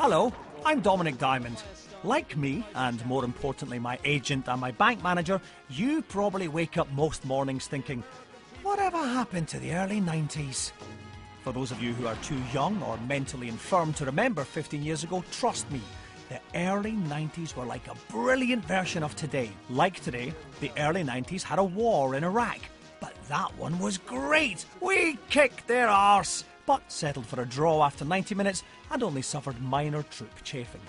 Hello, I'm Dominic Diamond. Like me, and more importantly my agent and my bank manager, you probably wake up most mornings thinking, whatever happened to the early 90s? For those of you who are too young or mentally infirm to remember 15 years ago, trust me, the early 90s were like a brilliant version of today. Like today, the early 90s had a war in Iraq. But that one was great! We kicked their arse! But settled for a draw after 90 minutes and only suffered minor troop chafing.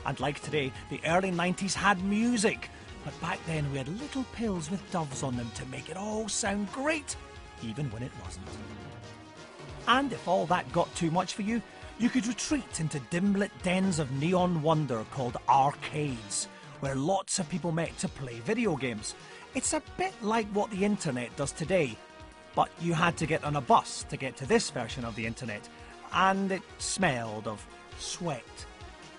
And like today, the early 90s had music. But back then we had little pills with doves on them to make it all sound great, even when it wasn't. And if all that got too much for you, you could retreat into dim-lit dens of neon wonder called arcades, where lots of people met to play video games. It's a bit like what the internet does today, but you had to get on a bus to get to this version of the internet, and it smelled of sweat,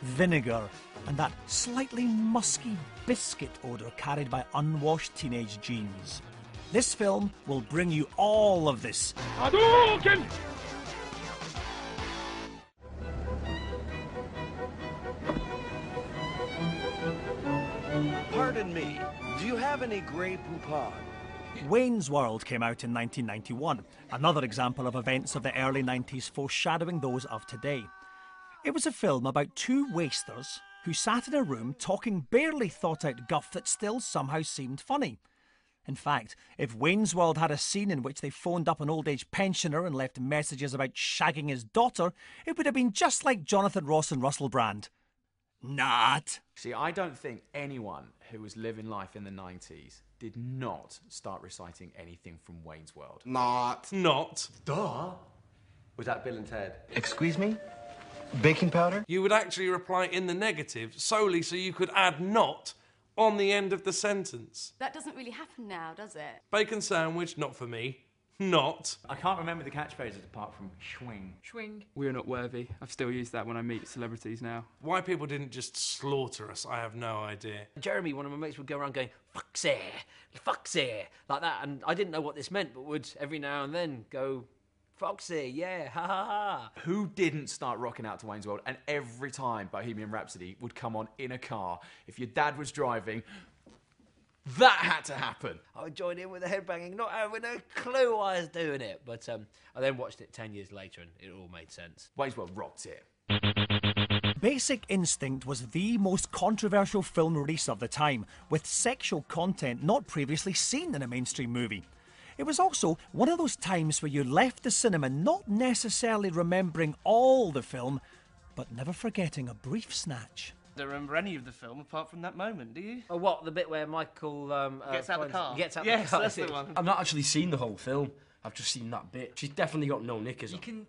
vinegar, and that slightly musky biscuit odour carried by unwashed teenage jeans. This film will bring you all of this. Hadouken! Pardon me, do you have any Grey Poupon? Wayne's World came out in 1991, another example of events of the early 90s foreshadowing those of today. It was a film about two wasters who sat in a room talking barely thought out guff that still somehow seemed funny. In fact, if Wayne's World had a scene in which they phoned up an old age pensioner and left messages about shagging his daughter, it would have been just like Jonathan Ross and Russell Brand. Not. See, I don't think anyone who was living life in the 90s did not start reciting anything from Wayne's World. Not. Duh. Was that Bill and Ted? Excuse me? Baking powder? You would actually reply in the negative solely so you could add not on the end of the sentence. That doesn't really happen now, does it? Bacon sandwich, not for me. Not. I can't remember the catchphrases apart from schwing. Schwing. We're not worthy. I've still used that when I meet celebrities now. Why people didn't just slaughter us, I have no idea. Jeremy, one of my mates, would go around going, "Foxy, foxy," like that, and I didn't know what this meant, but would every now and then go, "Foxy, yeah, ha ha ha." Who didn't start rocking out to Wayne's World? And every time Bohemian Rhapsody would come on in a car, if your dad was driving, that had to happen. I would join in with the headbanging, not having a clue why I was doing it. But I then watched it 10 years later and it all made sense. Wayne's World rocked it. Basic Instinct was the most controversial film release of the time, with sexual content not previously seen in a mainstream movie. It was also one of those times where you left the cinema not necessarily remembering all the film, but never forgetting a brief snatch. I don't remember any of the film apart from that moment, do you? Oh, what? The bit where Michael gets out of the car? Gets out yes, the car. That's the one. I've not actually seen the whole film. I've just seen that bit. She's definitely got no knickers on.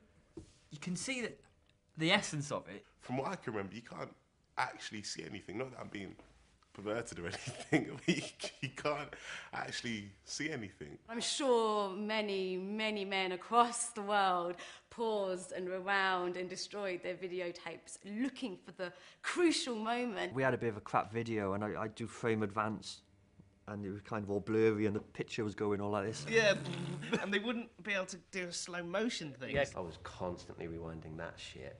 You can see that the essence of it. From what I can remember, you can't actually see anything. Not that I'm being perverted or anything. You can't actually see anything. I'm sure many, many men across the world paused and rewound and destroyed their videotapes looking for the crucial moment. We had a bit of a crap video and I do frame advance and it was kind of all blurry and the picture was going all like this. Yeah, and they wouldn't be able to do a slow motion thing. Yes. I was constantly rewinding that shit.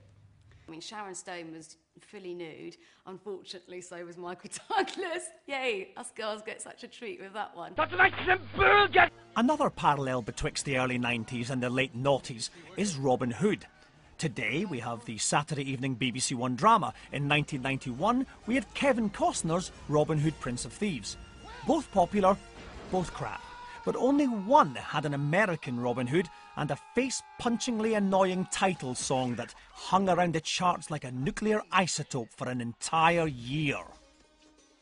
I mean, Sharon Stone was fully nude. Unfortunately, so was Michael Douglas. Yay, us girls get such a treat with that one. Another parallel betwixt the early 90s and the late noughties is Robin Hood. Today we have the Saturday evening BBC One drama. In 1991 we had Kevin Costner's Robin Hood Prince of Thieves. Both popular, both crap. But only one had an American Robin Hood and a face-punchingly annoying title song that hung around the charts like a nuclear isotope for an entire year.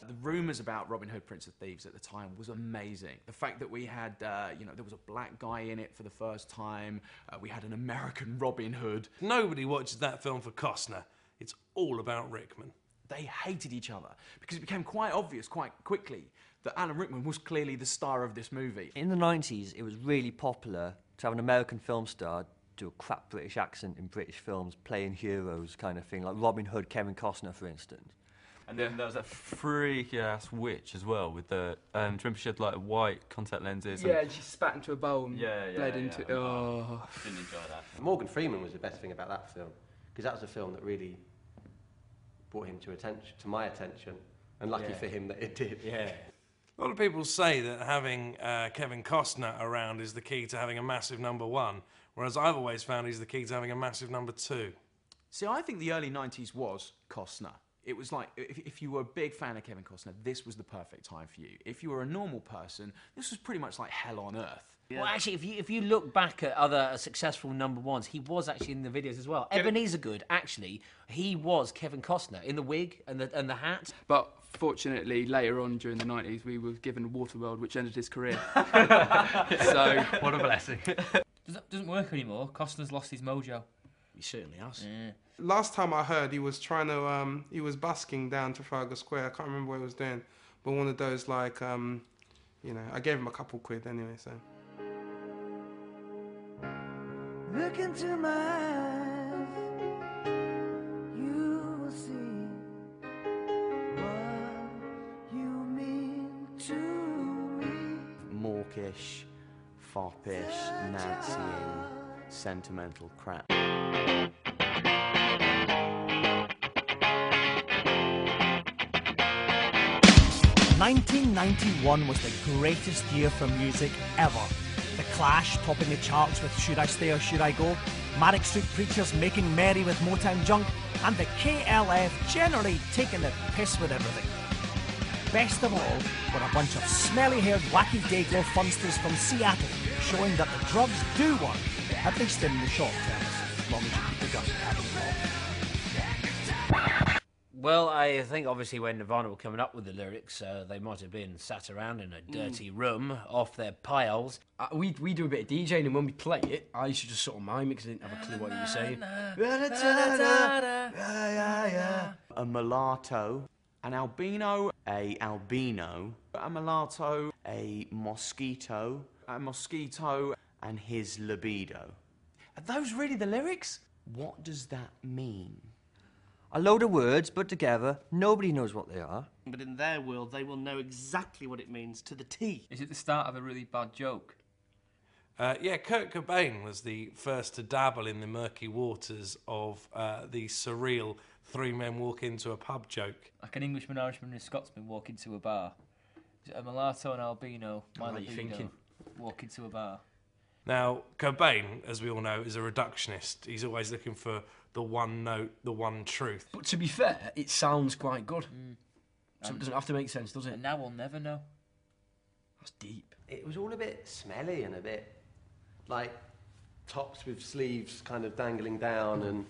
The rumours about Robin Hood, Prince of Thieves at the time was amazing. The fact that we had, there was a black guy in it for the first time. We had an American Robin Hood. Nobody watches that film for Costner. It's all about Rickman. They hated each other because it became quite obvious quite quickly that Alan Rickman was clearly the star of this movie. In the 90s, it was really popular to have an American film star do a crap British accent in British films, playing heroes kind of thing, like Robin Hood, Kevin Costner, for instance. And then there was that freaky-ass witch as well, with the, remember she had like white contact lenses? Yeah, and she spat into a bowl and bled into it. Oh. Didn't enjoy that. Morgan Freeman was the best thing about that film, because that was a film that really brought him to my attention, and lucky for him that it did. Yeah. A lot of people say that having Kevin Costner around is the key to having a massive #1, whereas I've always found he's the key to having a massive #2. See, I think the early 90s was Costner. It was like, if you were a big fan of Kevin Costner, this was the perfect time for you. If you were a normal person, this was pretty much like hell on earth. Yeah. Well, actually, if you look back at other successful #1s, he was actually in the videos as well. Ebenezer Good, actually, he was Kevin Costner in the wig and the hat. But fortunately, later on during the 90s, we were given Waterworld, which ended his career. So what a blessing. Doesn't work anymore. Costner's lost his mojo. He certainly has. Yeah. Last time I heard, he was trying to, he was busking down Trafalgar Square. I can't remember what he was doing, but one of those like, you know, I gave him a couple quid anyway, so. Look into my eyes, you will see what you mean to me. Mawkish, foppish, Naziing, sentimental crap. 1991 was the greatest year for music ever. The Clash topping the charts with Should I Stay or Should I Go, Marek Street Preachers making merry with Motown Junk, and the KLF generally taking the piss with everything. Best of all were a bunch of smelly-haired, wacky dayglow funsters from Seattle showing that the drugs do work, at least in the short term, as long as you keep the gun cabin locked. Well, I think obviously when Nirvana were coming up with the lyrics, they might have been sat around in a dirty room off their piles. We do a bit of DJing, and when we play it, I used to just sort of mime it because I didn't have a clue what you were saying. A mulatto, an albino, a albino, a mulatto, a mosquito, and his libido. Are those really the lyrics? What does that mean? A load of words put together, nobody knows what they are. But in their world, they will know exactly what it means to the T. Is it the start of a really bad joke? Yeah, Kurt Cobain was the first to dabble in the murky waters of the surreal three men walk into a pub joke. Like an Englishman, Irishman and a Scotsman walk into a bar. Is it a mulatto and albino? What are you thinking? Walk into a bar. Now, Cobain, as we all know, is a reductionist. He's always looking for the one note, the one truth. But to be fair, it sounds quite good. So it doesn't have to make sense, does it? And now we'll never know. That's deep. It was all a bit smelly and a bit like tops with sleeves kind of dangling down and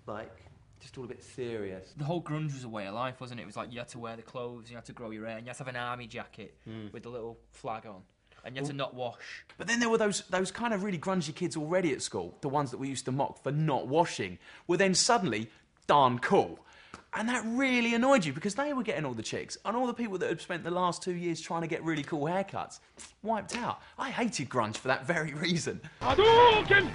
like just all a bit serious. The whole grunge was a way of life, wasn't it? It was like you had to wear the clothes, you had to grow your hair, and you had to have an army jacket with the little flag on. And you had to not wash. But then there were those kind of really grungy kids already at school, the ones that we used to mock for not washing, were then suddenly darn cool. And that really annoyed you because they were getting all the chicks, and all the people that had spent the last 2 years trying to get really cool haircuts wiped out. I hated grunge for that very reason. Hadouken!